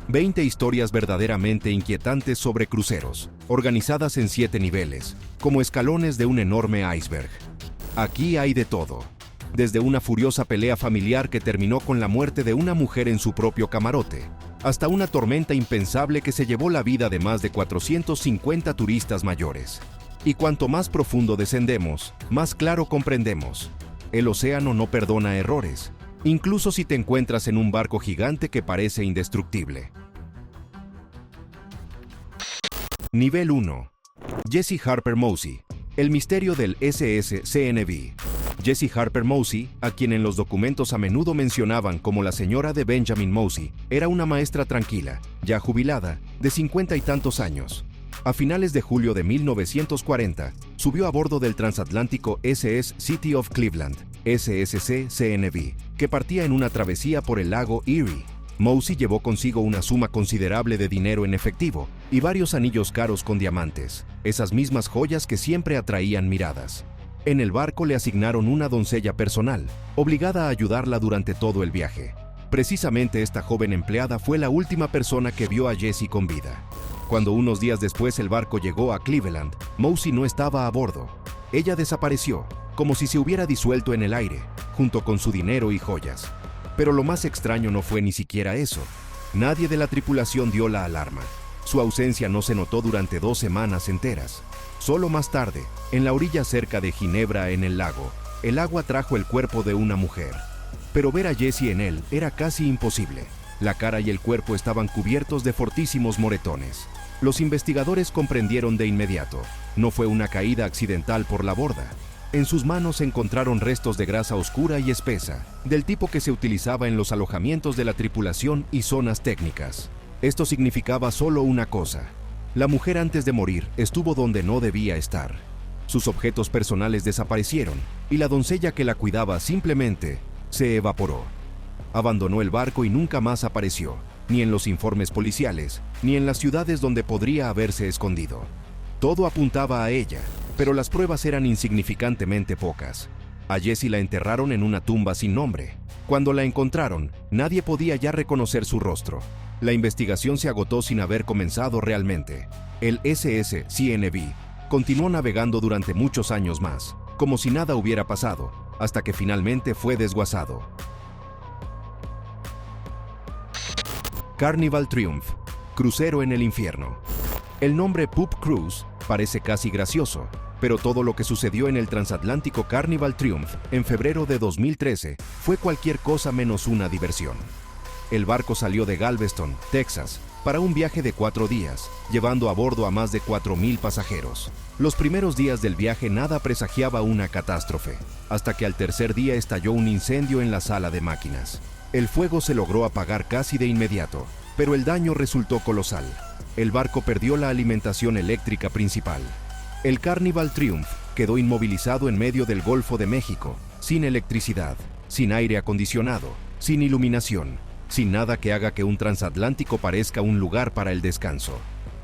20 historias verdaderamente inquietantes sobre cruceros, organizadas en 7 niveles, como escalones de un enorme iceberg. Aquí hay de todo. Desde una furiosa pelea familiar que terminó con la muerte de una mujer en su propio camarote, hasta una tormenta impensable que se llevó la vida de más de 450 turistas mayores. Y cuanto más profundo descendemos, más claro comprendemos. El océano no perdona errores, incluso si te encuentras en un barco gigante que parece indestructible. Nivel 1. Jessie Harper Mosey. El misterio del SS-CNV. Jessie Harper Mosey, a quien en los documentos a menudo mencionaban como la señora de Benjamin Mosey, era una maestra tranquila, ya jubilada, de 50 y tantos años. A finales de julio de 1940, subió a bordo del transatlántico SS City of Cleveland, SSC-CNV, que partía en una travesía por el lago Erie. Mosey llevó consigo una suma considerable de dinero en efectivo y varios anillos caros con diamantes, esas mismas joyas que siempre atraían miradas. En el barco le asignaron una doncella personal, obligada a ayudarla durante todo el viaje. Precisamente esta joven empleada fue la última persona que vio a Jessie con vida. Cuando unos días después el barco llegó a Cleveland, Mosey no estaba a bordo. Ella desapareció, como si se hubiera disuelto en el aire, junto con su dinero y joyas. Pero lo más extraño no fue ni siquiera eso. Nadie de la tripulación dio la alarma. Su ausencia no se notó durante 2 semanas enteras. Solo más tarde, en la orilla cerca de Ginebra en el lago, el agua trajo el cuerpo de una mujer. Pero ver a Jessie en él era casi imposible. La cara y el cuerpo estaban cubiertos de fortísimos moretones. Los investigadores comprendieron de inmediato. No fue una caída accidental por la borda. En sus manos se encontraron restos de grasa oscura y espesa, del tipo que se utilizaba en los alojamientos de la tripulación y zonas técnicas. Esto significaba solo una cosa. La mujer antes de morir estuvo donde no debía estar. Sus objetos personales desaparecieron y la doncella que la cuidaba simplemente se evaporó. Abandonó el barco y nunca más apareció, ni en los informes policiales, ni en las ciudades donde podría haberse escondido. Todo apuntaba a ella, pero las pruebas eran insignificantemente pocas. A Jessie la enterraron en una tumba sin nombre. Cuando la encontraron, nadie podía ya reconocer su rostro. La investigación se agotó sin haber comenzado realmente. El SS-CNV continuó navegando durante muchos años más, como si nada hubiera pasado, hasta que finalmente fue desguazado. Carnival Triumph, crucero en el infierno. El nombre Poop Cruise parece casi gracioso, pero todo lo que sucedió en el transatlántico Carnival Triumph en febrero de 2013 fue cualquier cosa menos una diversión. El barco salió de Galveston, Texas, para un viaje de 4 días, llevando a bordo a más de 4,000 pasajeros. Los primeros días del viaje nada presagiaba una catástrofe, hasta que al tercer día estalló un incendio en la sala de máquinas. El fuego se logró apagar casi de inmediato, pero el daño resultó colosal. El barco perdió la alimentación eléctrica principal. El Carnival Triumph quedó inmovilizado en medio del Golfo de México, sin electricidad, sin aire acondicionado, sin iluminación, sin nada que haga que un transatlántico parezca un lugar para el descanso.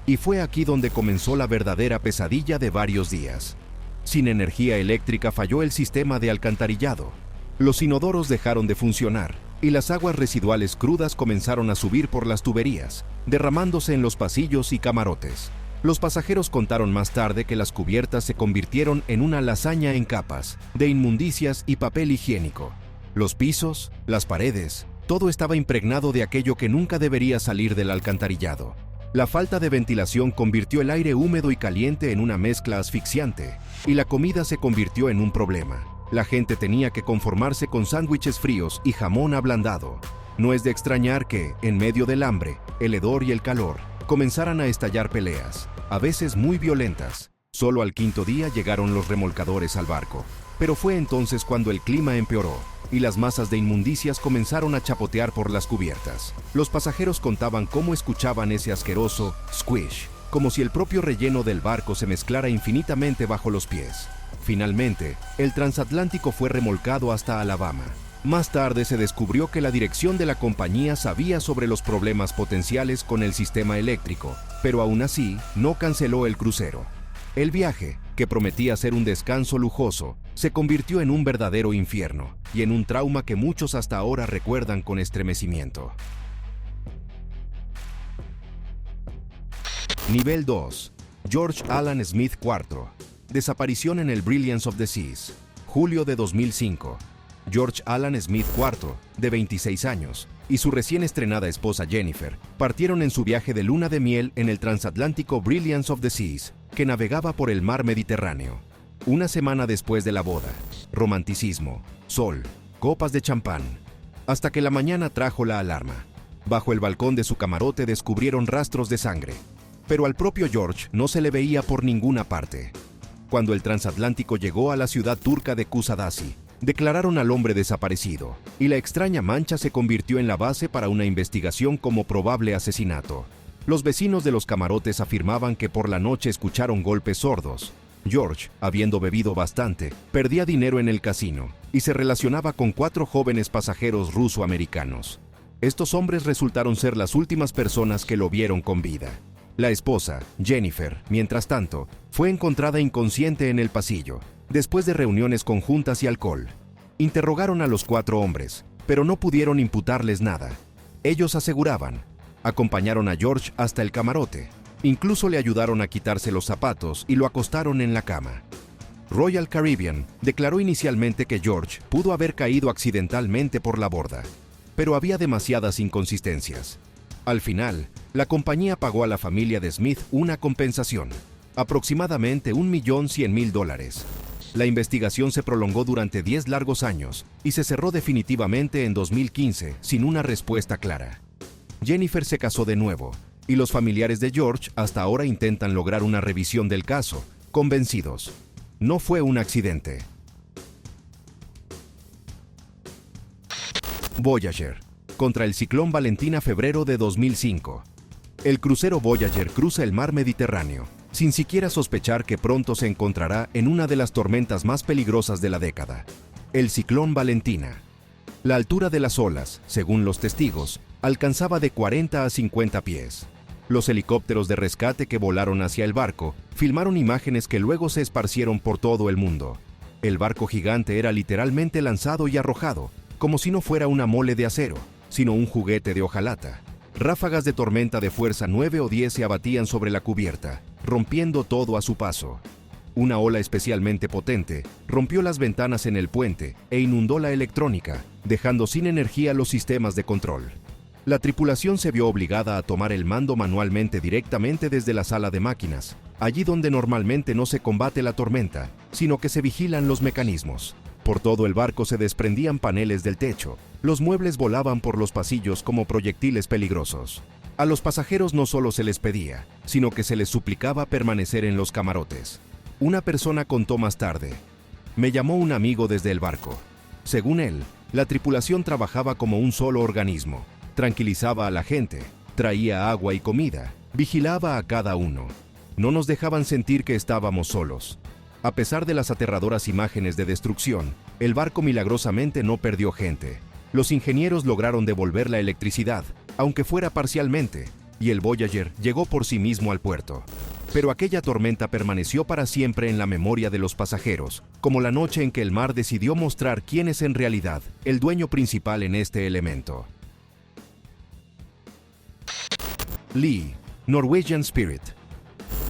Y fue aquí donde comenzó la verdadera pesadilla de varios días. Sin energía eléctrica falló el sistema de alcantarillado. Los inodoros dejaron de funcionar y las aguas residuales crudas comenzaron a subir por las tuberías, derramándose en los pasillos y camarotes. Los pasajeros contaron más tarde que las cubiertas se convirtieron en una lasaña en capas de inmundicias y papel higiénico. Los pisos, las paredes, todo estaba impregnado de aquello que nunca debería salir del alcantarillado. La falta de ventilación convirtió el aire húmedo y caliente en una mezcla asfixiante, y la comida se convirtió en un problema. La gente tenía que conformarse con sándwiches fríos y jamón ablandado. No es de extrañar que, en medio del hambre, el hedor y el calor, comenzaran a estallar peleas, a veces muy violentas. Solo al 5.º día llegaron los remolcadores al barco. Pero fue entonces cuando el clima empeoró y las masas de inmundicias comenzaron a chapotear por las cubiertas. Los pasajeros contaban cómo escuchaban ese asqueroso squish, como si el propio relleno del barco se mezclara infinitamente bajo los pies. Finalmente, el transatlántico fue remolcado hasta Alabama. Más tarde se descubrió que la dirección de la compañía sabía sobre los problemas potenciales con el sistema eléctrico, pero aún así no canceló el crucero. El viaje, que prometía ser un descanso lujoso, se convirtió en un verdadero infierno y en un trauma que muchos hasta ahora recuerdan con estremecimiento. Nivel 2. George Alan Smith IV. Desaparición en el Brilliance of the Seas. Julio de 2005. George Alan Smith IV, de 26 años, y su recién estrenada esposa Jennifer partieron en su viaje de luna de miel en el transatlántico Brilliance of the Seas, que navegaba por el mar Mediterráneo. Una semana después de la boda, romanticismo, sol, copas de champán, hasta que la mañana trajo la alarma. Bajo el balcón de su camarote descubrieron rastros de sangre, pero al propio George no se le veía por ninguna parte. Cuando el transatlántico llegó a la ciudad turca de Kusadasi, declararon al hombre desaparecido, y la extraña mancha se convirtió en la base para una investigación como probable asesinato. Los vecinos de los camarotes afirmaban que por la noche escucharon golpes sordos. George, habiendo bebido bastante, perdía dinero en el casino y se relacionaba con 4 jóvenes pasajeros ruso-americanos. Estos hombres resultaron ser las últimas personas que lo vieron con vida. La esposa, Jennifer, mientras tanto, fue encontrada inconsciente en el pasillo, después de reuniones conjuntas y alcohol. Interrogaron a los 4 hombres, pero no pudieron imputarles nada. Ellos aseguraban. Acompañaron a George hasta el camarote. Incluso le ayudaron a quitarse los zapatos y lo acostaron en la cama. Royal Caribbean declaró inicialmente que George pudo haber caído accidentalmente por la borda, pero había demasiadas inconsistencias. Al final, la compañía pagó a la familia de Smith una compensación, aproximadamente $1.100.000. La investigación se prolongó durante 10 largos años y se cerró definitivamente en 2015 sin una respuesta clara. Jennifer se casó de nuevo, y los familiares de George hasta ahora intentan lograr una revisión del caso, convencidos. No fue un accidente. Voyager. Contra el ciclón Valentina, febrero de 2005. El crucero Voyager cruza el mar Mediterráneo, sin siquiera sospechar que pronto se encontrará en una de las tormentas más peligrosas de la década, el ciclón Valentina. La altura de las olas, según los testigos, alcanzaba de 40 a 50 pies. Los helicópteros de rescate que volaron hacia el barco filmaron imágenes que luego se esparcieron por todo el mundo. El barco gigante era literalmente lanzado y arrojado, como si no fuera una mole de acero, sino un juguete de hojalata. Ráfagas de tormenta de fuerza 9 o 10 se abatían sobre la cubierta, rompiendo todo a su paso. Una ola especialmente potente rompió las ventanas en el puente e inundó la electrónica, dejando sin energía los sistemas de control. La tripulación se vio obligada a tomar el mando manualmente directamente desde la sala de máquinas, allí donde normalmente no se combate la tormenta, sino que se vigilan los mecanismos. Por todo el barco se desprendían paneles del techo, los muebles volaban por los pasillos como proyectiles peligrosos. A los pasajeros no solo se les pedía, sino que se les suplicaba permanecer en los camarotes. Una persona contó más tarde: "Me llamó un amigo desde el barco. Según él, la tripulación trabajaba como un solo organismo. Tranquilizaba a la gente, traía agua y comida, vigilaba a cada uno. No nos dejaban sentir que estábamos solos. A pesar de las aterradoras imágenes de destrucción, el barco milagrosamente no perdió gente. Los ingenieros lograron devolver la electricidad, aunque fuera parcialmente, y el Voyager llegó por sí mismo al puerto. Pero aquella tormenta permaneció para siempre en la memoria de los pasajeros, como la noche en que el mar decidió mostrar quién es en realidad el dueño principal en este elemento". Lee, Norwegian Spirit.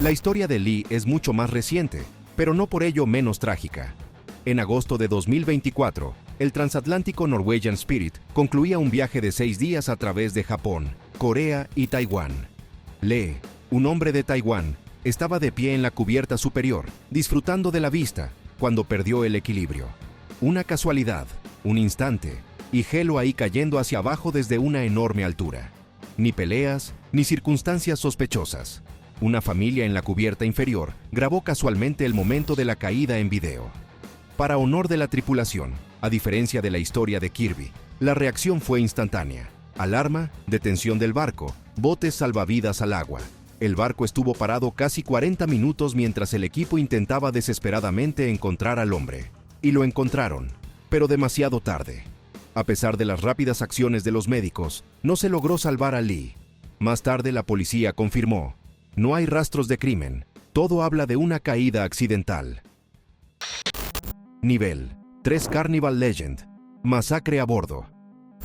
La historia de Lee es mucho más reciente, pero no por ello menos trágica. En agosto de 2024, el transatlántico Norwegian Spirit concluía un viaje de 6 días a través de Japón, Corea y Taiwán. Lee, un hombre de Taiwán, estaba de pie en la cubierta superior, disfrutando de la vista, cuando perdió el equilibrio. Una casualidad, un instante, y gelo ahí cayendo hacia abajo desde una enorme altura. Ni peleas, ni circunstancias sospechosas. Una familia en la cubierta inferior grabó casualmente el momento de la caída en video. Para honor de la tripulación, a diferencia de la historia de Kirby, la reacción fue instantánea. Alarma, detención del barco, botes salvavidas al agua. El barco estuvo parado casi 40 minutos mientras el equipo intentaba desesperadamente encontrar al hombre. Y lo encontraron, pero demasiado tarde. A pesar de las rápidas acciones de los médicos, no se logró salvar a Lee. Más tarde la policía confirmó: "No hay rastros de crimen, todo habla de una caída accidental". Nivel 3. Carnival Legend. Masacre a bordo.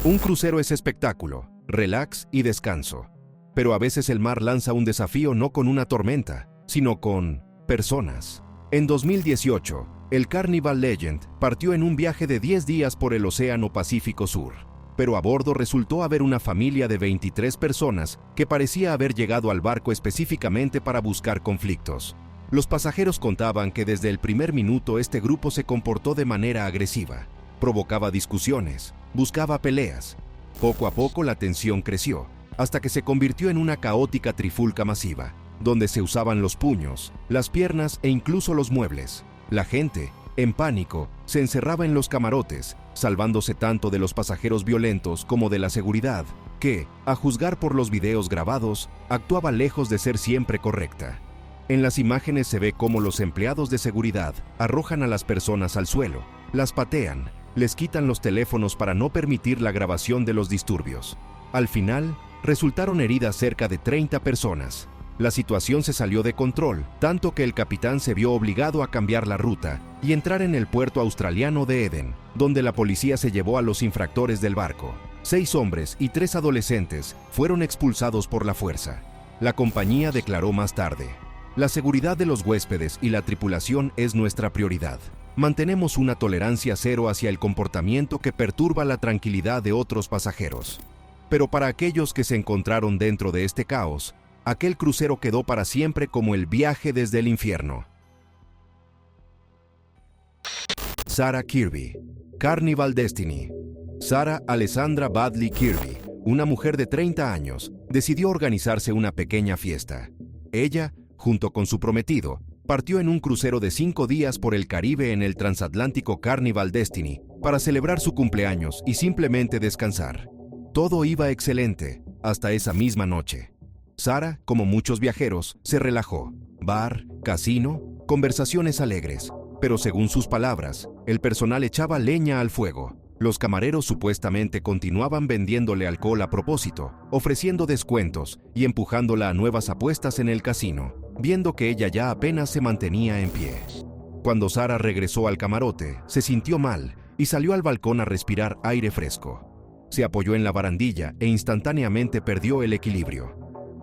Un crucero es espectáculo, relax y descanso. Pero a veces el mar lanza un desafío no con una tormenta, sino con personas. En 2018, el Carnival Legend partió en un viaje de 10 días por el Océano Pacífico Sur. Pero a bordo resultó haber una familia de 23 personas que parecía haber llegado al barco específicamente para buscar conflictos. Los pasajeros contaban que desde el primer minuto este grupo se comportó de manera agresiva, provocaba discusiones, buscaba peleas. Poco a poco la tensión creció, hasta que se convirtió en una caótica trifulca masiva, donde se usaban los puños, las piernas e incluso los muebles. La gente, en pánico, se encerraba en los camarotes, salvándose tanto de los pasajeros violentos como de la seguridad, que, a juzgar por los videos grabados, actuaba lejos de ser siempre correcta. En las imágenes se ve cómo los empleados de seguridad arrojan a las personas al suelo, las patean, les quitan los teléfonos para no permitir la grabación de los disturbios. Al final, resultaron heridas cerca de 30 personas. La situación se salió de control, tanto que el capitán se vio obligado a cambiar la ruta y entrar en el puerto australiano de Eden, donde la policía se llevó a los infractores del barco. 6 hombres y 3 adolescentes fueron expulsados por la fuerza. La compañía declaró más tarde: "La seguridad de los huéspedes y la tripulación es nuestra prioridad. Mantenemos una tolerancia cero hacia el comportamiento que perturba la tranquilidad de otros pasajeros". Pero para aquellos que se encontraron dentro de este caos, aquel crucero quedó para siempre como el viaje desde el infierno. Sarah Kirby, Carnival Destiny. Sarah Alessandra Badley Kirby, una mujer de 30 años, decidió organizarse una pequeña fiesta. Ella, junto con su prometido, partió en un crucero de 5 días por el Caribe en el transatlántico Carnival Destiny para celebrar su cumpleaños y simplemente descansar. Todo iba excelente, hasta esa misma noche. Sarah, como muchos viajeros, se relajó. Bar, casino, conversaciones alegres. Pero según sus palabras, el personal echaba leña al fuego. Los camareros supuestamente continuaban vendiéndole alcohol a propósito, ofreciendo descuentos y empujándola a nuevas apuestas en el casino, viendo que ella ya apenas se mantenía en pie. Cuando Sarah regresó al camarote, se sintió mal y salió al balcón a respirar aire fresco. Se apoyó en la barandilla e instantáneamente perdió el equilibrio.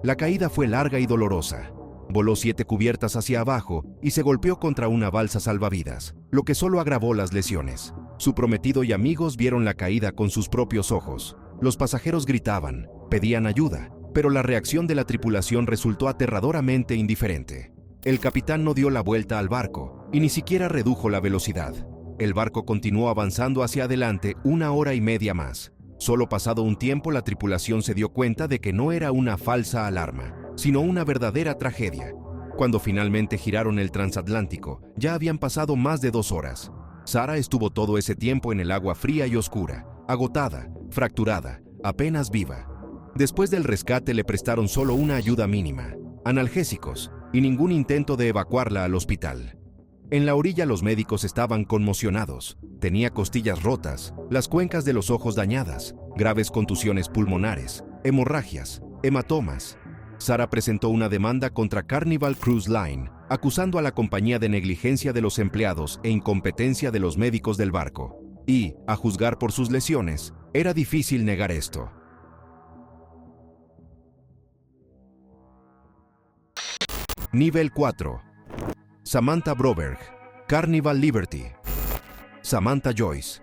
La caída fue larga y dolorosa. Voló 7 cubiertas hacia abajo y se golpeó contra una balsa salvavidas, lo que solo agravó las lesiones. Su prometido y amigos vieron la caída con sus propios ojos. Los pasajeros gritaban, pedían ayuda, pero la reacción de la tripulación resultó aterradoramente indiferente. El capitán no dio la vuelta al barco y ni siquiera redujo la velocidad. El barco continuó avanzando hacia adelante 1 hora y media más. Solo pasado un tiempo la tripulación se dio cuenta de que no era una falsa alarma, sino una verdadera tragedia. Cuando finalmente giraron el transatlántico, ya habían pasado más de 2 horas. Sarah estuvo todo ese tiempo en el agua fría y oscura, agotada, fracturada, apenas viva. Después del rescate le prestaron solo una ayuda mínima, analgésicos, y ningún intento de evacuarla al hospital. En la orilla los médicos estaban conmocionados. Tenía costillas rotas, las cuencas de los ojos dañadas, graves contusiones pulmonares, hemorragias, hematomas. Sarah presentó una demanda contra Carnival Cruise Line, acusando a la compañía de negligencia de los empleados e incompetencia de los médicos del barco. Y, a juzgar por sus lesiones, era difícil negar esto. Nivel 4. Samantha Broberg, Carnival Liberty. Samantha Joyce.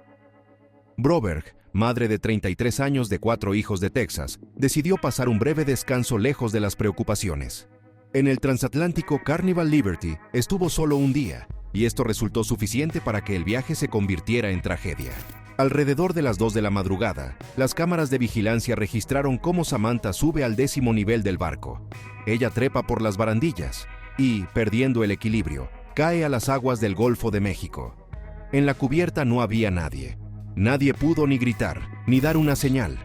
Broberg, madre de 33 años de 4 hijos de Texas, decidió pasar un breve descanso lejos de las preocupaciones. En el transatlántico Carnival Liberty estuvo solo un día, y esto resultó suficiente para que el viaje se convirtiera en tragedia. Alrededor de las 2 de la madrugada, las cámaras de vigilancia registraron cómo Samantha sube al 10º nivel del barco. Ella trepa por las barandillas y, perdiendo el equilibrio, cae a las aguas del Golfo de México. En la cubierta no había nadie. Nadie pudo ni gritar, ni dar una señal.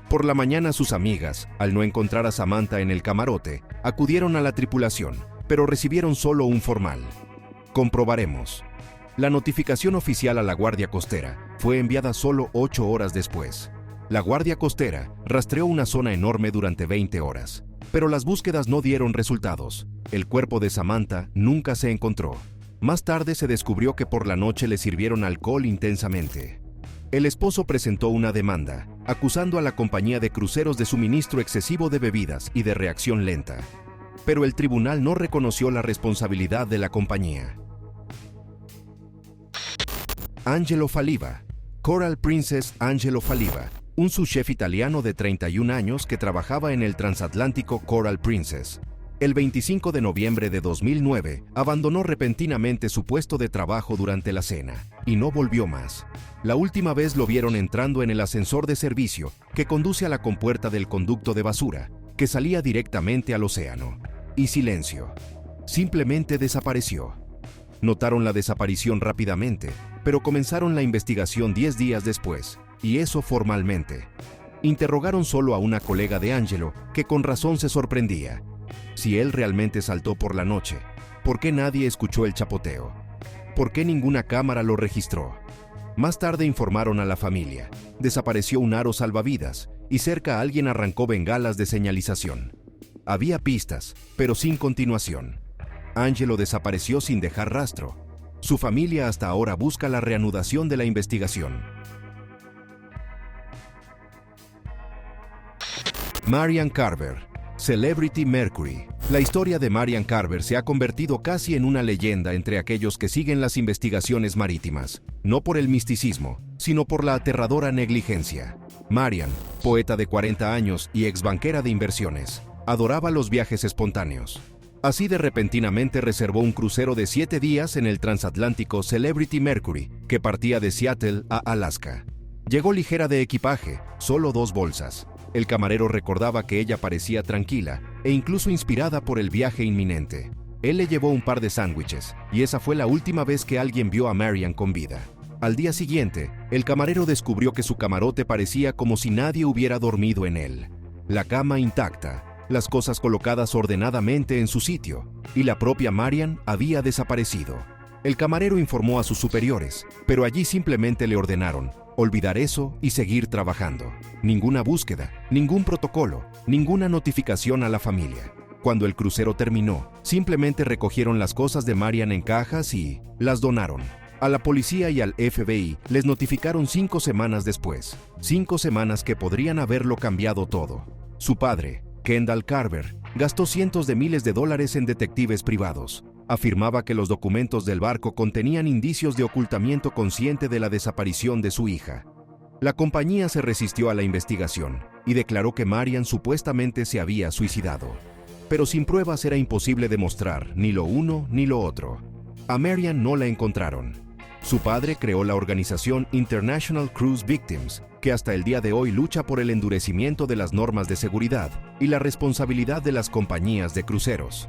Por la mañana sus amigas, al no encontrar a Samantha en el camarote, acudieron a la tripulación, pero recibieron solo un formal: "Comprobaremos". La notificación oficial a la Guardia Costera fue enviada solo 8 horas después. La Guardia Costera rastreó una zona enorme durante 20 horas, pero las búsquedas no dieron resultados. El cuerpo de Samantha nunca se encontró. Más tarde se descubrió que por la noche le sirvieron alcohol intensamente. El esposo presentó una demanda, acusando a la compañía de cruceros de suministro excesivo de bebidas y de reacción lenta. Pero el tribunal no reconoció la responsabilidad de la compañía. Angelo Falliva. Coral Princess Angelo Falliva, un subchef italiano de 31 años que trabajaba en el transatlántico Coral Princess. El 25 de noviembre de 2009, abandonó repentinamente su puesto de trabajo durante la cena, y no volvió más. La última vez lo vieron entrando en el ascensor de servicio que conduce a la compuerta del conducto de basura, que salía directamente al océano. Y silencio. Simplemente desapareció. Notaron la desaparición rápidamente, pero comenzaron la investigación 10 días después, y eso formalmente. Interrogaron solo a una colega de Angelo, que con razón se sorprendía. Si él realmente saltó por la noche, ¿por qué nadie escuchó el chapoteo? ¿Por qué ninguna cámara lo registró? Más tarde informaron a la familia. Desapareció un aro salvavidas, y cerca alguien arrancó bengalas de señalización. Había pistas, pero sin continuación. Angelo desapareció sin dejar rastro. Su familia hasta ahora busca la reanudación de la investigación. Marian Carver, Celebrity Mercury. La historia de Marian Carver se ha convertido casi en una leyenda entre aquellos que siguen las investigaciones marítimas, no por el misticismo, sino por la aterradora negligencia. Marian, poeta de 40 años y exbanquera de inversiones, adoraba los viajes espontáneos. Así de repentinamente reservó un crucero de 7 días en el transatlántico Celebrity Mercury, que partía de Seattle a Alaska. Llegó ligera de equipaje, solo 2 bolsas. El camarero recordaba que ella parecía tranquila e incluso inspirada por el viaje inminente. Él le llevó un par de sándwiches, y esa fue la última vez que alguien vio a Marian con vida. Al día siguiente, el camarero descubrió que su camarote parecía como si nadie hubiera dormido en él. La cama intacta, las cosas colocadas ordenadamente en su sitio, y la propia Marian había desaparecido. El camarero informó a sus superiores, pero allí simplemente le ordenaron olvidar eso y seguir trabajando. Ninguna búsqueda, ningún protocolo, ninguna notificación a la familia. Cuando el crucero terminó, simplemente recogieron las cosas de Marian en cajas y las donaron. A la policía y al FBI les notificaron 5 semanas después. 5 semanas que podrían haberlo cambiado todo. Su padre, Kendall Carver, gastó cientos de miles de dólares en detectives privados. Afirmaba que los documentos del barco contenían indicios de ocultamiento consciente de la desaparición de su hija. La compañía se resistió a la investigación y declaró que Marian supuestamente se había suicidado. Pero sin pruebas era imposible demostrar ni lo uno ni lo otro. A Marian no la encontraron. Su padre creó la organización International Cruise Victims, que hasta el día de hoy lucha por el endurecimiento de las normas de seguridad y la responsabilidad de las compañías de cruceros.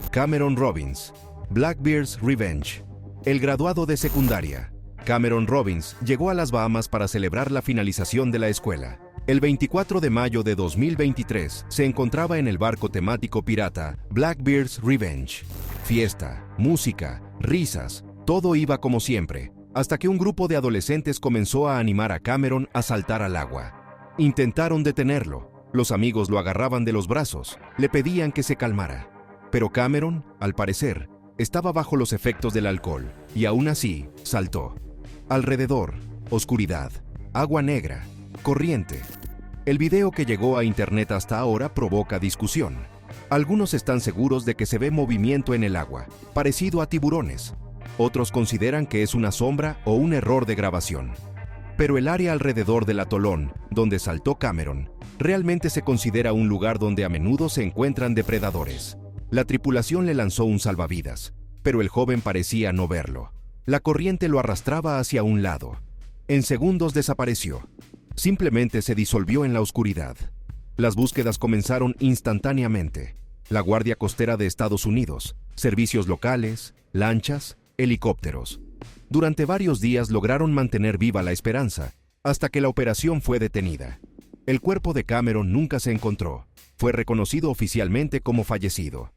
Cameron Robbins, Blackbeard's Revenge. El graduado de secundaria, Cameron Robbins, llegó a las Bahamas para celebrar la finalización de la escuela. El 24 de mayo de 2023 se encontraba en el barco temático pirata Blackbeard's Revenge. Fiesta, música, risas, todo iba como siempre, hasta que un grupo de adolescentes comenzó a animar a Cameron a saltar al agua. Intentaron detenerlo, los amigos lo agarraban de los brazos, le pedían que se calmara. Pero Cameron, al parecer, estaba bajo los efectos del alcohol, y aún así, saltó. Alrededor, oscuridad, agua negra, corriente. El video que llegó a internet hasta ahora provoca discusión. Algunos están seguros de que se ve movimiento en el agua, parecido a tiburones. Otros consideran que es una sombra o un error de grabación. Pero el área alrededor del atolón, donde saltó Cameron, realmente se considera un lugar donde a menudo se encuentran depredadores. La tripulación le lanzó un salvavidas, pero el joven parecía no verlo. La corriente lo arrastraba hacia un lado. En segundos desapareció. Simplemente se disolvió en la oscuridad. Las búsquedas comenzaron instantáneamente. La Guardia Costera de Estados Unidos, servicios locales, lanchas, helicópteros. Durante varios días lograron mantener viva la esperanza, hasta que la operación fue detenida. El cuerpo de Cameron nunca se encontró. Fue reconocido oficialmente como fallecido.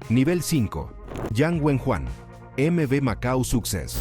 Nivel 5. Yang Wenjuan, MV Macau Success.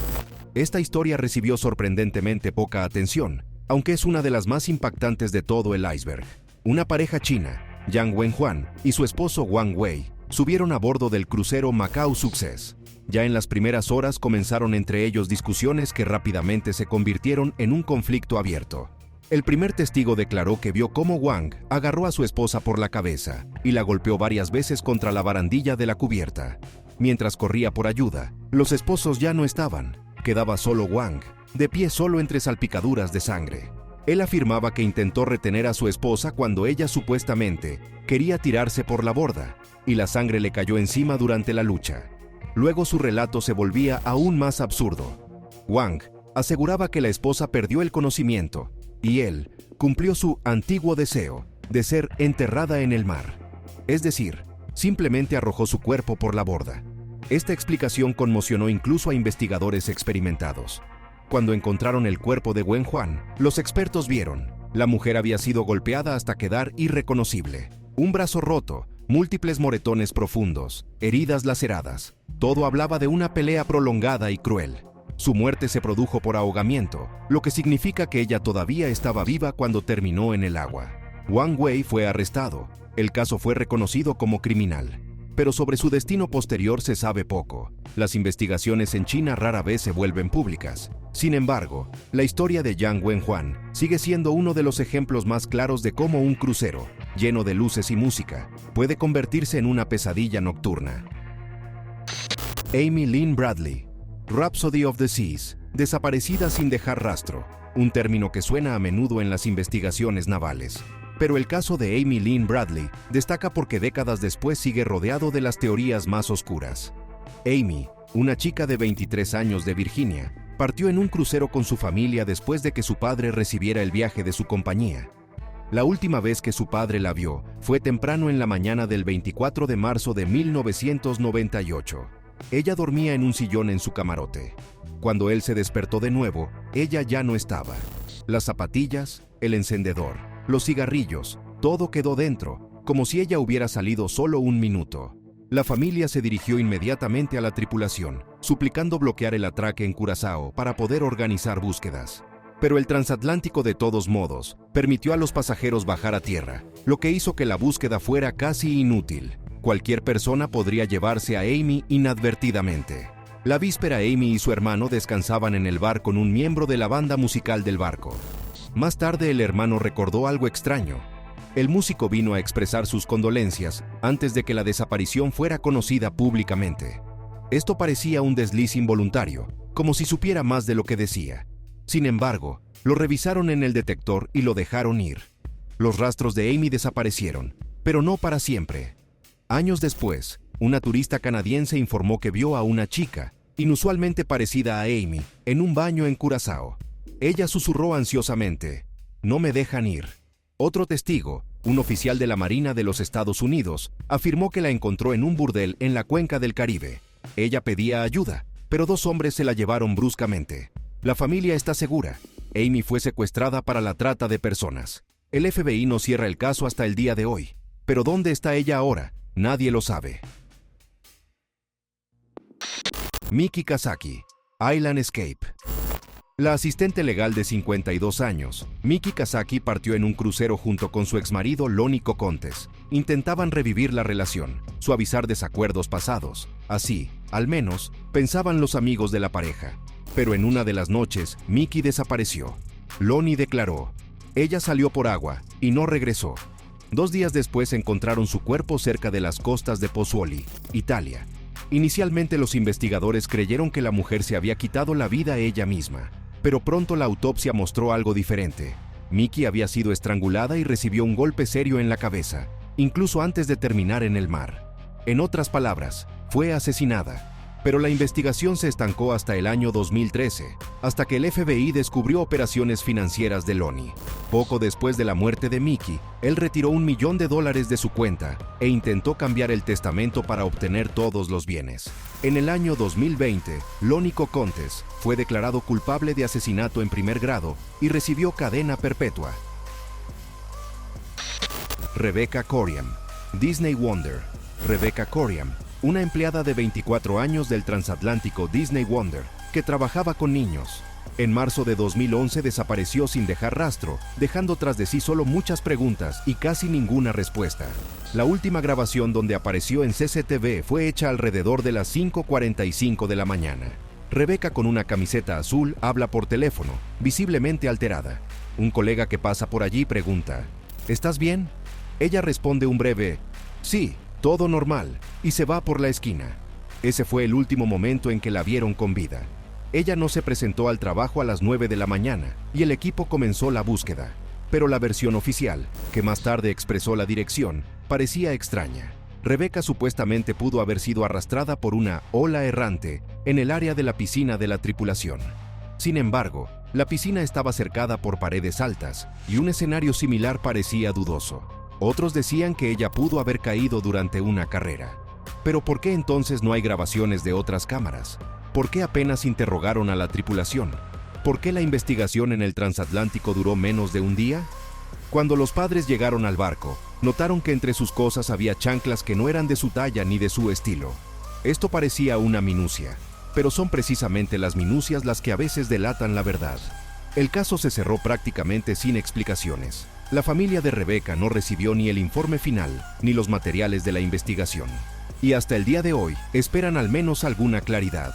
Esta historia recibió sorprendentemente poca atención, aunque es una de las más impactantes de todo el iceberg. Una pareja china, Yang Wenjuan, y su esposo Wang Wei, subieron a bordo del crucero Macao Success. Ya en las primeras horas comenzaron entre ellos discusiones que rápidamente se convirtieron en un conflicto abierto. El primer testigo declaró que vio cómo Wang agarró a su esposa por la cabeza y la golpeó varias veces contra la barandilla de la cubierta. Mientras corría por ayuda, los esposos ya no estaban. Quedaba solo Wang, de pie solo entre salpicaduras de sangre. Él afirmaba que intentó retener a su esposa cuando ella supuestamente quería tirarse por la borda, y la sangre le cayó encima durante la lucha. Luego su relato se volvía aún más absurdo. Wang aseguraba que la esposa perdió el conocimiento, y él cumplió su antiguo deseo de ser enterrada en el mar. Es decir, simplemente arrojó su cuerpo por la borda. Esta explicación conmocionó incluso a investigadores experimentados. Cuando encontraron el cuerpo de Wen Huan, los expertos vieron, la mujer había sido golpeada hasta quedar irreconocible. Un brazo roto, múltiples moretones profundos, heridas laceradas. Todo hablaba de una pelea prolongada y cruel. Su muerte se produjo por ahogamiento, lo que significa que ella todavía estaba viva cuando terminó en el agua. Wang Wei fue arrestado. El caso fue reconocido como criminal. Pero sobre su destino posterior se sabe poco. Las investigaciones en China rara vez se vuelven públicas. Sin embargo, la historia de Yang Wenhuan sigue siendo uno de los ejemplos más claros de cómo un crucero, lleno de luces y música, puede convertirse en una pesadilla nocturna. Amy Lynn Bradley, Rhapsody of the Seas, desaparecida sin dejar rastro, un término que suena a menudo en las investigaciones navales. Pero el caso de Amy Lynn Bradley destaca porque décadas después sigue rodeado de las teorías más oscuras. Amy, una chica de 23 años de Virginia, partió en un crucero con su familia después de que su padre recibiera el viaje de su compañía. La última vez que su padre la vio fue temprano en la mañana del 24 de marzo de 1998. Ella dormía en un sillón en su camarote. Cuando él se despertó de nuevo, ella ya no estaba. Las zapatillas, el encendedor, los cigarrillos, todo quedó dentro, como si ella hubiera salido solo un minuto. La familia se dirigió inmediatamente a la tripulación, suplicando bloquear el atraque en Curazao para poder organizar búsquedas. Pero el transatlántico de todos modos permitió a los pasajeros bajar a tierra, lo que hizo que la búsqueda fuera casi inútil. Cualquier persona podría llevarse a Amy inadvertidamente. La víspera, Amy y su hermano descansaban en el bar con un miembro de la banda musical del barco. Más tarde el hermano recordó algo extraño. El músico vino a expresar sus condolencias antes de que la desaparición fuera conocida públicamente. Esto parecía un desliz involuntario, como si supiera más de lo que decía. Sin embargo, lo revisaron en el detector y lo dejaron ir. Los rastros de Amy desaparecieron, pero no para siempre. Años después, una turista canadiense informó que vio a una chica, inusualmente parecida a Amy, en un baño en Curazao. Ella susurró ansiosamente, «No me dejan ir». Otro testigo, un oficial de la Marina de los Estados Unidos, afirmó que la encontró en un burdel en la cuenca del Caribe. Ella pedía ayuda, pero dos hombres se la llevaron bruscamente. La familia está segura. Amy fue secuestrada para la trata de personas. El FBI no cierra el caso hasta el día de hoy. Pero ¿dónde está ella ahora? Nadie lo sabe. Miki Kazaki, Island Escape. La asistente legal de 52 años, Miki Kazaki, partió en un crucero junto con su exmarido Lonnie Cocontes. Intentaban revivir la relación, suavizar desacuerdos pasados. Así, al menos, pensaban los amigos de la pareja. Pero en una de las noches, Miki desapareció. Lonnie declaró, ella salió por agua y no regresó. 2 días después encontraron su cuerpo cerca de las costas de Pozzuoli, Italia. Inicialmente los investigadores creyeron que la mujer se había quitado la vida ella misma. Pero pronto la autopsia mostró algo diferente. Miki había sido estrangulada y recibió un golpe serio en la cabeza, incluso antes de terminar en el mar. En otras palabras, fue asesinada. Pero la investigación se estancó hasta el año 2013, hasta que el FBI descubrió operaciones financieras de Lonnie. Poco después de la muerte de Miki, él retiró $1 millón de su cuenta e intentó cambiar el testamento para obtener todos los bienes. En el año 2020, Lonnie Cocontes fue declarado culpable de asesinato en primer grado y recibió cadena perpetua. Rebecca Coriam, Disney Wonder. Rebecca Coriam, una empleada de 24 años del transatlántico Disney Wonder, que trabajaba con niños. En marzo de 2011 desapareció sin dejar rastro, dejando tras de sí solo muchas preguntas y casi ninguna respuesta. La última grabación donde apareció en CCTV fue hecha alrededor de las 5:45 de la mañana. Rebecca, con una camiseta azul, habla por teléfono, visiblemente alterada. Un colega que pasa por allí pregunta: ¿estás bien? Ella responde un breve «sí, todo normal», y se va por la esquina. Ese fue el último momento en que la vieron con vida. Ella no se presentó al trabajo a las 9 de la mañana y el equipo comenzó la búsqueda. Pero la versión oficial, que más tarde expresó la dirección, parecía extraña. Rebecca supuestamente pudo haber sido arrastrada por una ola errante en el área de la piscina de la tripulación. Sin embargo, la piscina estaba cercada por paredes altas y un escenario similar parecía dudoso. Otros decían que ella pudo haber caído durante una carrera. Pero ¿por qué entonces no hay grabaciones de otras cámaras? ¿Por qué apenas interrogaron a la tripulación? ¿Por qué la investigación en el transatlántico duró menos de un día? Cuando los padres llegaron al barco, notaron que entre sus cosas había chanclas que no eran de su talla ni de su estilo. Esto parecía una minucia, pero son precisamente las minucias las que a veces delatan la verdad. El caso se cerró prácticamente sin explicaciones. La familia de Rebecca no recibió ni el informe final ni los materiales de la investigación. Y hasta el día de hoy esperan al menos alguna claridad.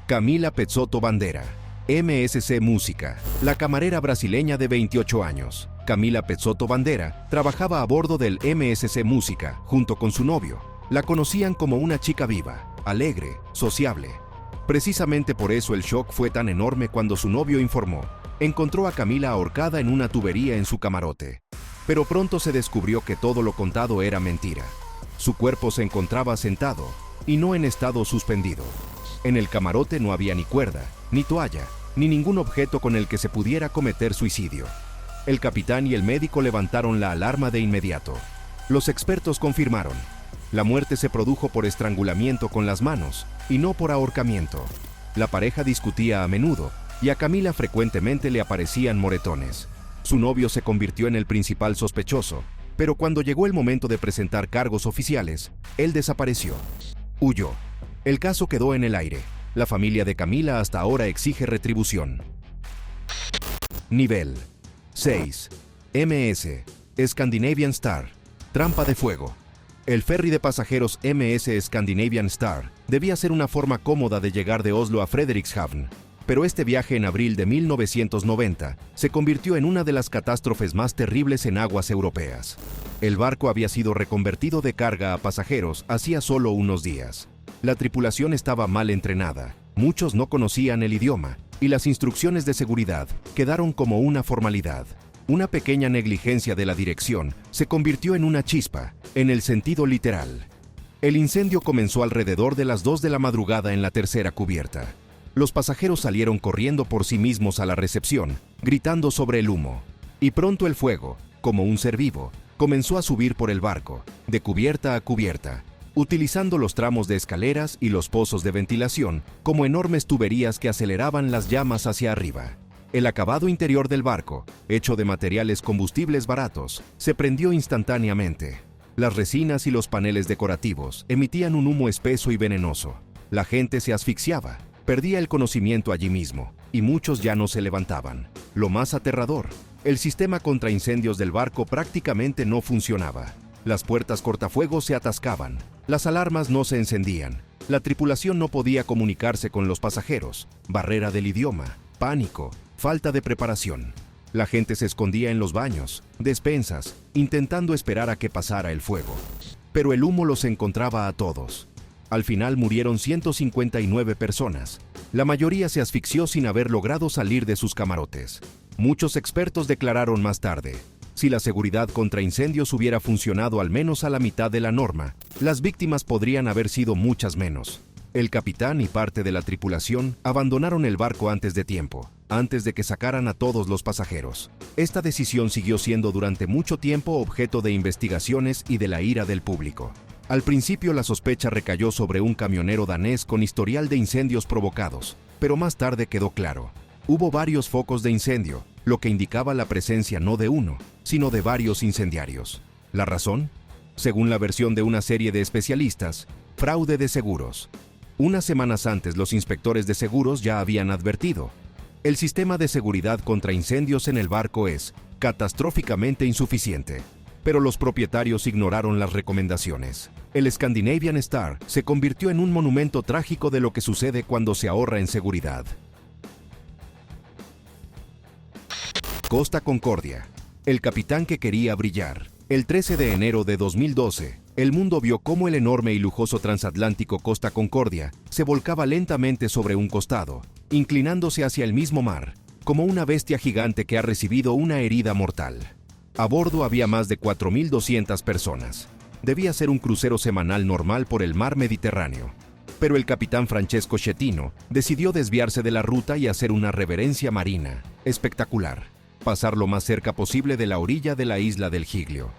Camila Pezzotto Bandera, MSC Música. La camarera brasileña de 28 años, Camila Pezzotto Bandera, trabajaba a bordo del MSC Música junto con su novio. La conocían como una chica viva, alegre, sociable. Precisamente por eso el shock fue tan enorme cuando su novio informó: encontró a Camila ahorcada en una tubería en su camarote. Pero pronto se descubrió que todo lo contado era mentira. Su cuerpo se encontraba sentado y no en estado suspendido. En el camarote no había ni cuerda, ni toalla, ni ningún objeto con el que se pudiera cometer suicidio. El capitán y el médico levantaron la alarma de inmediato. Los expertos confirmaron: la muerte se produjo por estrangulamiento con las manos y no por ahorcamiento. La pareja discutía a menudo y a Camila frecuentemente le aparecían moretones. Su novio se convirtió en el principal sospechoso, pero cuando llegó el momento de presentar cargos oficiales, él desapareció. Huyó. El caso quedó en el aire. La familia de Camila hasta ahora exige retribución. Nivel 6. MS Scandinavian Star. Trampa de fuego. El ferry de pasajeros MS Scandinavian Star debía ser una forma cómoda de llegar de Oslo a Frederikshavn, pero este viaje en abril de 1990 se convirtió en una de las catástrofes más terribles en aguas europeas. El barco había sido reconvertido de carga a pasajeros hacía solo unos días. La tripulación estaba mal entrenada, muchos no conocían el idioma y las instrucciones de seguridad quedaron como una formalidad. Una pequeña negligencia de la dirección se convirtió en una chispa, en el sentido literal. El incendio comenzó alrededor de las 2 de la madrugada en la tercera cubierta. Los pasajeros salieron corriendo por sí mismos a la recepción, gritando sobre el humo. Y pronto el fuego, como un ser vivo, comenzó a subir por el barco, de cubierta a cubierta, utilizando los tramos de escaleras y los pozos de ventilación como enormes tuberías que aceleraban las llamas hacia arriba. El acabado interior del barco, hecho de materiales combustibles baratos, se prendió instantáneamente. Las resinas y los paneles decorativos emitían un humo espeso y venenoso. La gente se asfixiaba, perdía el conocimiento allí mismo, y muchos ya no se levantaban. Lo más aterrador, el sistema contra incendios del barco prácticamente no funcionaba. Las puertas cortafuegos se atascaban, las alarmas no se encendían, la tripulación no podía comunicarse con los pasajeros, barrera del idioma, pánico, falta de preparación. La gente se escondía en los baños, despensas, intentando esperar a que pasara el fuego. Pero el humo los encontraba a todos. Al final murieron 159 personas. La mayoría se asfixió sin haber logrado salir de sus camarotes. Muchos expertos declararon más tarde: si la seguridad contra incendios hubiera funcionado al menos a la mitad de la norma, las víctimas podrían haber sido muchas menos. El capitán y parte de la tripulación abandonaron el barco antes de tiempo, antes de que sacaran a todos los pasajeros. Esta decisión siguió siendo durante mucho tiempo objeto de investigaciones y de la ira del público. Al principio la sospecha recayó sobre un camionero danés con historial de incendios provocados, pero más tarde quedó claro: hubo varios focos de incendio, lo que indicaba la presencia no de uno, sino de varios incendiarios. ¿La razón? Según la versión de una serie de especialistas, fraude de seguros. Unas semanas antes, los inspectores de seguros ya habían advertido: el sistema de seguridad contra incendios en el barco es catastróficamente insuficiente. Pero los propietarios ignoraron las recomendaciones. El Scandinavian Star se convirtió en un monumento trágico de lo que sucede cuando se ahorra en seguridad. Costa Concordia, el capitán que quería brillar. El 13 de enero de 2012, el mundo vio cómo el enorme y lujoso transatlántico Costa Concordia se volcaba lentamente sobre un costado, inclinándose hacia el mismo mar, como una bestia gigante que ha recibido una herida mortal. A bordo había más de 4.200 personas. Debía ser un crucero semanal normal por el mar Mediterráneo. Pero el capitán Francesco Schettino decidió desviarse de la ruta y hacer una reverencia marina espectacular: pasar lo más cerca posible de la orilla de la isla del Giglio.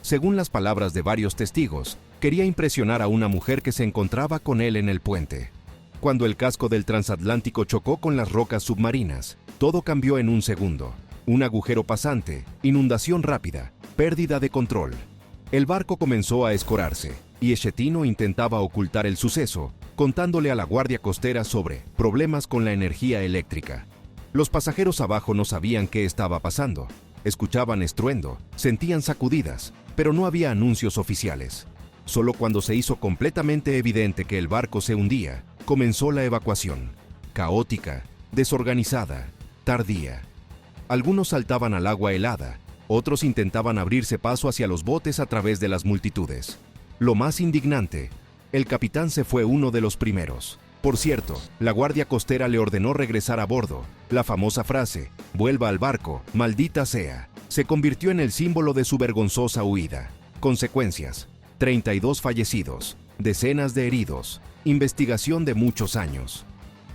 Según las palabras de varios testigos, quería impresionar a una mujer que se encontraba con él en el puente. Cuando el casco del transatlántico chocó con las rocas submarinas, todo cambió en un segundo. Un agujero pasante, inundación rápida, pérdida de control. El barco comenzó a escorarse, y Schettino intentaba ocultar el suceso, contándole a la guardia costera sobre problemas con la energía eléctrica. Los pasajeros abajo no sabían qué estaba pasando. Escuchaban estruendo, sentían sacudidas, pero no había anuncios oficiales. Solo cuando se hizo completamente evidente que el barco se hundía, comenzó la evacuación. Caótica, desorganizada, tardía. Algunos saltaban al agua helada, otros intentaban abrirse paso hacia los botes a través de las multitudes. Lo más indignante, el capitán se fue uno de los primeros. Por cierto, la guardia costera le ordenó regresar a bordo. La famosa frase, "vuelva al barco, maldita sea", se convirtió en el símbolo de su vergonzosa huida. Consecuencias: 32 fallecidos, decenas de heridos, investigación de muchos años.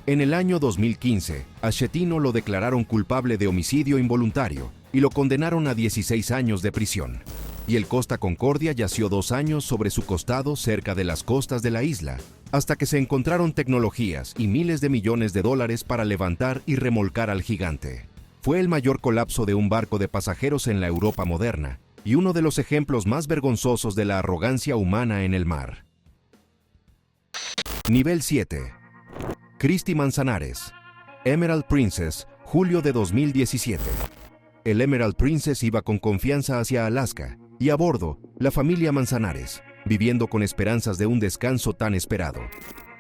En el año 2015, a Schettino lo declararon culpable de homicidio involuntario y lo condenaron a 16 años de prisión. Y el Costa Concordia yació 2 años sobre su costado cerca de las costas de la isla, hasta que se encontraron tecnologías y miles de millones de dólares para levantar y remolcar al gigante. Fue el mayor colapso de un barco de pasajeros en la Europa moderna y uno de los ejemplos más vergonzosos de la arrogancia humana en el mar. Nivel 7. Christy Manzanares. Emerald Princess, julio de 2017. El Emerald Princess iba con confianza hacia Alaska, y a bordo, la familia Manzanares, viviendo con esperanzas de un descanso tan esperado.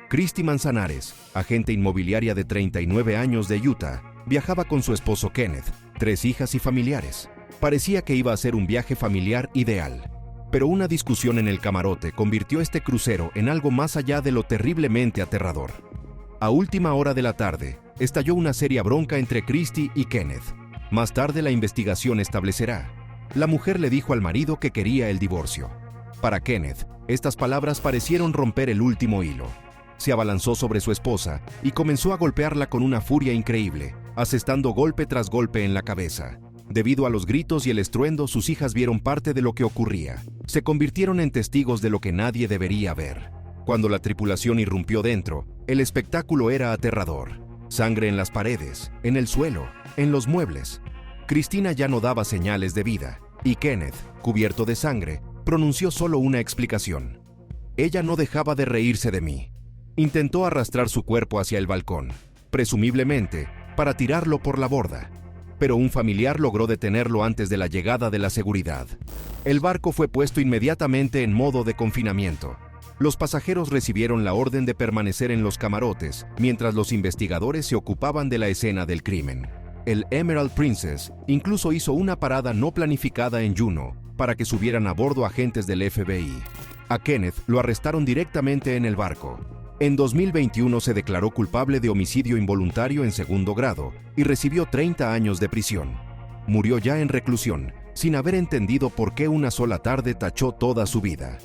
Christy Manzanares, agente inmobiliaria de 39 años de Utah, viajaba con su esposo Kenneth, 3 hijas y familiares. Parecía que iba a ser un viaje familiar ideal. Pero una discusión en el camarote convirtió este crucero en algo más allá de lo terriblemente aterrador. A última hora de la tarde, estalló una seria bronca entre Christy y Kenneth. Más tarde la investigación establecerá. La mujer le dijo al marido que quería el divorcio. Para Kenneth, estas palabras parecieron romper el último hilo. Se abalanzó sobre su esposa y comenzó a golpearla con una furia increíble, asestando golpe tras golpe en la cabeza. Debido a los gritos y el estruendo, sus hijas vieron parte de lo que ocurría. Se convirtieron en testigos de lo que nadie debería ver. Cuando la tripulación irrumpió dentro, el espectáculo era aterrador. Sangre en las paredes, en el suelo, en los muebles. Cristina ya no daba señales de vida, y Kenneth, cubierto de sangre, pronunció solo una explicación. Ella no dejaba de reírse de mí. Intentó arrastrar su cuerpo hacia el balcón, presumiblemente para tirarlo por la borda, pero un familiar logró detenerlo antes de la llegada de la seguridad. El barco fue puesto inmediatamente en modo de confinamiento. Los pasajeros recibieron la orden de permanecer en los camarotes mientras los investigadores se ocupaban de la escena del crimen. El Emerald Princess incluso hizo una parada no planificada en Juneau para que subieran a bordo agentes del FBI. A Kenneth lo arrestaron directamente en el barco. En 2021 se declaró culpable de homicidio involuntario en segundo grado y recibió 30 años de prisión. Murió ya en reclusión, sin haber entendido por qué una sola tarde tachó toda su vida.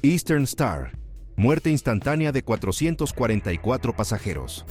Eastern Star. Muerte instantánea de 444 pasajeros.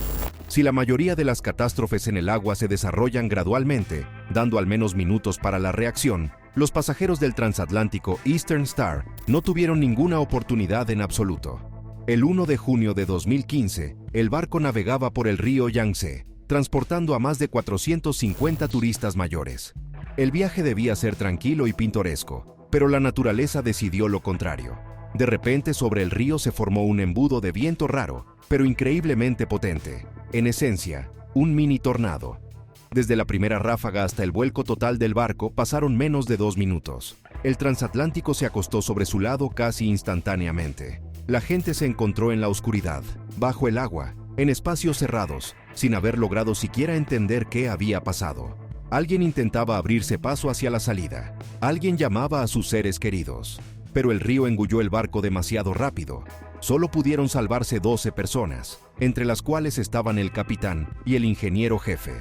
Si la mayoría de las catástrofes en el agua se desarrollan gradualmente, dando al menos minutos para la reacción, los pasajeros del transatlántico Eastern Star no tuvieron ninguna oportunidad en absoluto. El 1 de junio de 2015, el barco navegaba por el río Yangtze, transportando a más de 450 turistas mayores. El viaje debía ser tranquilo y pintoresco, pero la naturaleza decidió lo contrario. De repente sobre el río se formó un embudo de viento raro, pero increíblemente potente. En esencia, un mini tornado. Desde la primera ráfaga hasta el vuelco total del barco pasaron menos de 2 minutos. El transatlántico se acostó sobre su lado casi instantáneamente. La gente se encontró en la oscuridad, bajo el agua, en espacios cerrados, sin haber logrado siquiera entender qué había pasado. Alguien intentaba abrirse paso hacia la salida. Alguien llamaba a sus seres queridos. Pero el río engulló el barco demasiado rápido. Solo pudieron salvarse 12 personas, entre las cuales estaban el capitán y el ingeniero jefe.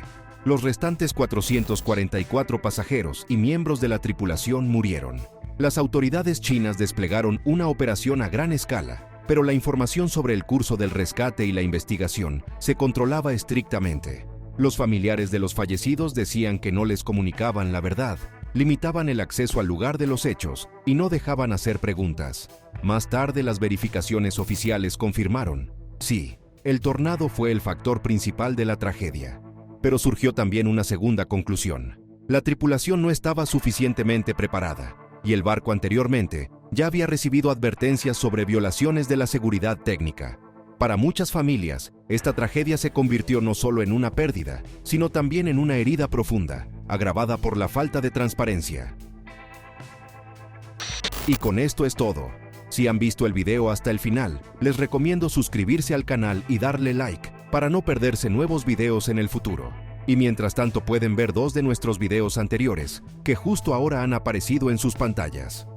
Los restantes 444 pasajeros y miembros de la tripulación murieron. Las autoridades chinas desplegaron una operación a gran escala, pero la información sobre el curso del rescate y la investigación se controlaba estrictamente. Los familiares de los fallecidos decían que no les comunicaban la verdad, limitaban el acceso al lugar de los hechos y no dejaban hacer preguntas. Más tarde, las verificaciones oficiales confirmaron: sí, el tornado fue el factor principal de la tragedia. Pero surgió también una segunda conclusión. La tripulación no estaba suficientemente preparada, y el barco anteriormente ya había recibido advertencias sobre violaciones de la seguridad técnica. Para muchas familias, esta tragedia se convirtió no solo en una pérdida, sino también en una herida profunda, agravada por la falta de transparencia. Y con esto es todo. Si han visto el video hasta el final, les recomiendo suscribirse al canal y darle like, para no perderse nuevos videos en el futuro. Y mientras tanto pueden ver 2 de nuestros videos anteriores, que justo ahora han aparecido en sus pantallas.